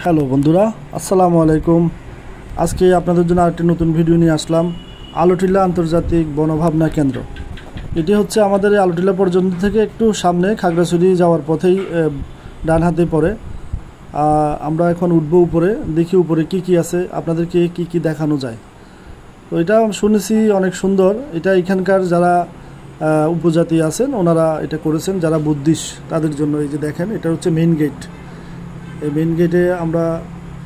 Hello বন্ধুরা, আসসালামু আলাইকুম। আজকে আপনাদের জন্য আরেকটি নতুন ভিডিও নিয়ে আসলাম। আলোটিলা আন্তর্জাতিক বনভাবনা কেন্দ্র। এটি হচ্ছে আমাদের এই আলোটিলা পর্যন্ত থেকে একটু সামনে খাগড়াছড়ি যাওয়ার পথেই ডান হাতে পড়ে। আমরা এখন উঠবো উপরে, দেখি উপরে কি কি আছে, আপনাদেরকে কি কি দেখানো যায়। তো এটা শুনেছি অনেক সুন্দর। এটা এখানকার যারা উপজাতি আছেন ওনারা এটা করেছেন, যারা বুদ্ধিস্ট তাদের জন্য। এই যে দেখেন, এটা হচ্ছে মেইন গেট। এই মেইন গেটে আমরা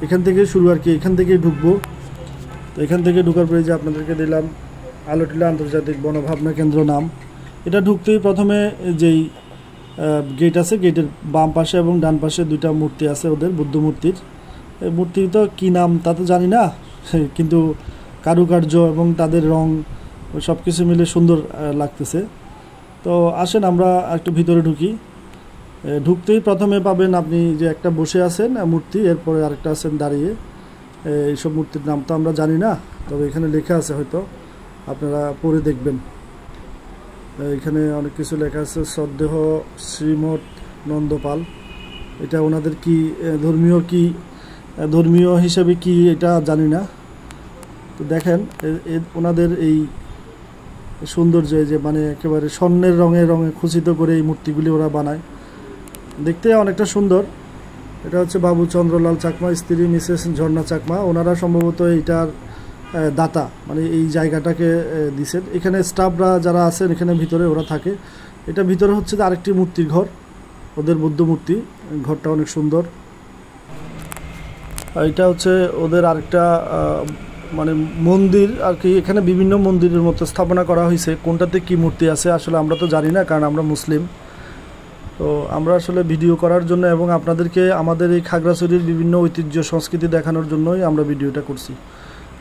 এখান থেকে শুরু আর কি, এখান থেকেই ঢুকবো। তো এখান থেকে ঢোকার পরে যে আপনাদেরকে দিলাম আলোটিলা আন্তর্জাতিক বনভাবনা কেন্দ্র নাম। এটা ঢুকতেই প্রথমে যেই গেট আছে, গেটের বাম পাশে এবং ডান পাশে দুইটা মূর্তি আছে ওদের, বুদ্ধ মূর্তির। এই মূর্তি তো কী নাম তা তো জানি না, কিন্তু কারুকার্য এবং তাদের রং সব কিছু মিলে সুন্দর লাগতেছে। তো আসেন আমরা একটু ভিতরে ঢুকি। ঢুকতেই প্রথমে পাবেন আপনি যে একটা বসে আছেন মূর্তি, এরপরে আরেকটা আছেন দাঁড়িয়ে। এইসব মূর্তির নাম তো আমরা জানি না, তবে এখানে লেখা আছে, হয়তো আপনারা পড়ে দেখবেন। এখানে অনেক কিছু লেখা আছে। শ্রদ্ধেয় শ্রীমৎ নন্দপাল, এটা ওনাদের কি ধর্মীয় হিসেবে কি এটা জানি না। তো দেখেন ওনাদের এই সৌন্দর্য, যে মানে একেবারে স্বর্ণের রঙে খচিত করে এই মূর্তিগুলি ওরা বানায়, দেখতে অনেকটা সুন্দর। এটা হচ্ছে বাবু চন্দ্রলাল চাকমা, স্ত্রী মিসেস ঝর্ণা চাকমা। ওনারা সম্ভবত এইটার দাতা, মানে এই জায়গাটাকে দিছেন। এখানে স্টাফরা যারা আছেন এখানে ভিতরে ওরা থাকে। এটা ভিতরে হচ্ছে আরেকটি মূর্তির ঘর, ওদের বুদ্ধ মূর্তি। ঘরটা অনেক সুন্দর। এটা হচ্ছে ওদের আরেকটা মানে মন্দির আর কি। এখানে বিভিন্ন মন্দিরের মতো স্থাপনা করা হয়েছে। কোনটাতে কি মূর্তি আছে আসলে আমরা তো জানি না, কারণ আমরা মুসলিম। তো আমরা আসলে ভিডিও করার জন্য এবং আপনাদেরকে আমাদের এই খাগড়াছড়ির বিভিন্ন ঐতিহ্য সংস্কৃতি দেখানোর জন্যই আমরা ভিডিওটা করছি।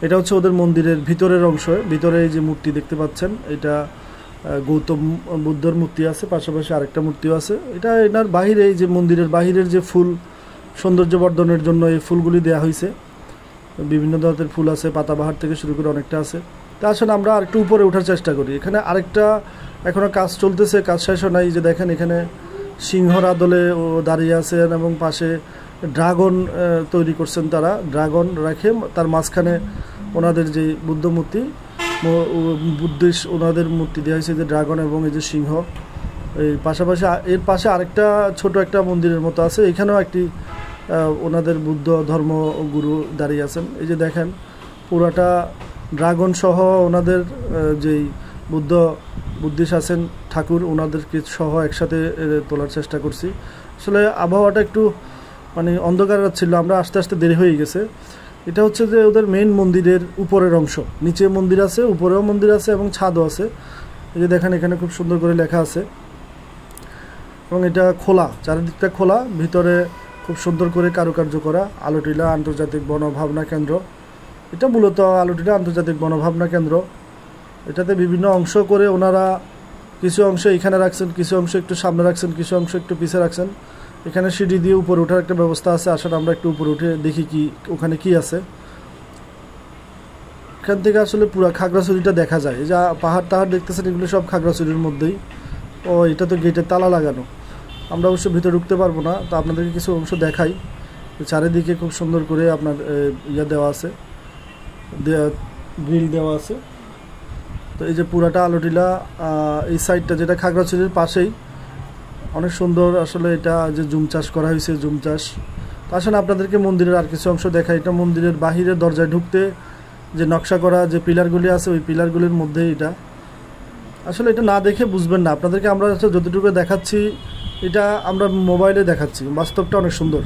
এটা হচ্ছে ওদের মন্দিরের ভিতরের অংশ। ভিতরে এই যে মূর্তি দেখতে পাচ্ছেন, এটা গৌতম বুদ্ধর মূর্তি আছে, পাশাপাশি আরেকটা মূর্তিও আছে। এটা এনার বাহিরে, এই যে মন্দিরের বাহিরের যে ফুল সৌন্দর্য বর্ধনের জন্য এই ফুলগুলি দেওয়া হয়েছে। বিভিন্ন ধরনের ফুল আছে, পাতাবাহার থেকে শুরু করে অনেকটা আছে। তা আসলে আমরা আরেকটু উপরে ওঠার চেষ্টা করি। এখানে আরেকটা এখনও কাজ চলতেছে, কাজ শেষও নাই। যে দেখেন এখানে সিংহর আদলে ও দাঁড়িয়ে আছেন এবং পাশে ড্রাগন তৈরি করছেন তারা। ড্রাগন রেখে তার মাঝখানে ওনাদের যে বুদ্ধ মূর্তি, বুদ্ধিস্ট ওনাদের মূর্তি দেওয়া হয়েছে, যে ড্রাগন এবং এই যে সিংহ। এই পাশাপাশি এর পাশে আরেকটা ছোট একটা মন্দিরের মতো আছে। এখানেও একটি ওনাদের বুদ্ধ ধর্মগুরু দাঁড়িয়ে আছেন। এই যে দেখেন পুরাটা ড্রাগন সহ ওনাদের যেই বুদ্ধিস্ট আছেন ঠাকুর, ওনাদেরকে সহ একসাথে তোলার চেষ্টা করছি। আসলে আবহাওয়াটা একটু মানে অন্ধকার ছিল, আমরা আস্তে আস্তে দেরি হয়ে গেছে। এটা হচ্ছে যে ওদের মেইন মন্দিরের উপরের অংশ। নিচে মন্দির আছে, উপরেও মন্দির আছে এবং ছাদও আছে। এই যে দেখেন এখানে খুব সুন্দর করে লেখা আছে এবং এটা খোলা, চারিদিকটা খোলা। ভিতরে খুব সুন্দর করে কারুকার্য করা। আলোটিলা আন্তর্জাতিক বনভাবনা কেন্দ্র, এটা মূলত আলোটিলা আন্তর্জাতিক বনভাবনা কেন্দ্র। এটাতে বিভিন্ন অংশ করে ওনারা কিছু অংশ এখানে রাখছেন, কিছু অংশ একটু সামনে রাখছেন, কিছু অংশ একটু পিছিয়ে রাখছেন। এখানে সিঁড়ি দিয়ে উপরে ওঠার একটা ব্যবস্থা আছে। আসলে আমরা একটু উপরে উঠে দেখি কি ওখানে কি আছে। এখান থেকে আসলে পুরো খাগড়াছড়িটা দেখা যায়। যা পাহাড় দেখতেছেন এগুলো সব খাগড়াছড়ির মধ্যেই। ও এটা তো গেটে তালা লাগানো, আমরা অবশ্য ভিতরে ঢুকতে পারবো না। তো আপনাদেরকে কিছু অংশ দেখাই। চারিদিকে খুব সুন্দর করে আপনার দেওয়া আছে, গ্রিল দেওয়া আছে। তো এই যে পুরাটা আলোটিলা, এই সাইডটা যেটা খাগড়াছড়ির পাশেই, অনেক সুন্দর। আসলে এটা যে জুম চাষ করা হয়েছে, জুম চাষ। তো আসলে আপনাদেরকে মন্দিরের আর কিছু অংশ দেখাই। এটা মন্দিরের বাহিরে দরজায় ঢুকতে যে নকশা করা যে পিলারগুলি আছে, ওই পিলারগুলির মধ্যে এটা। আসলে এটা না দেখে বুঝবেন না। আপনাদেরকে আমরা যতটুকু দেখাচ্ছি, এটা আমরা মোবাইলে দেখাচ্ছি, বাস্তবটা অনেক সুন্দর।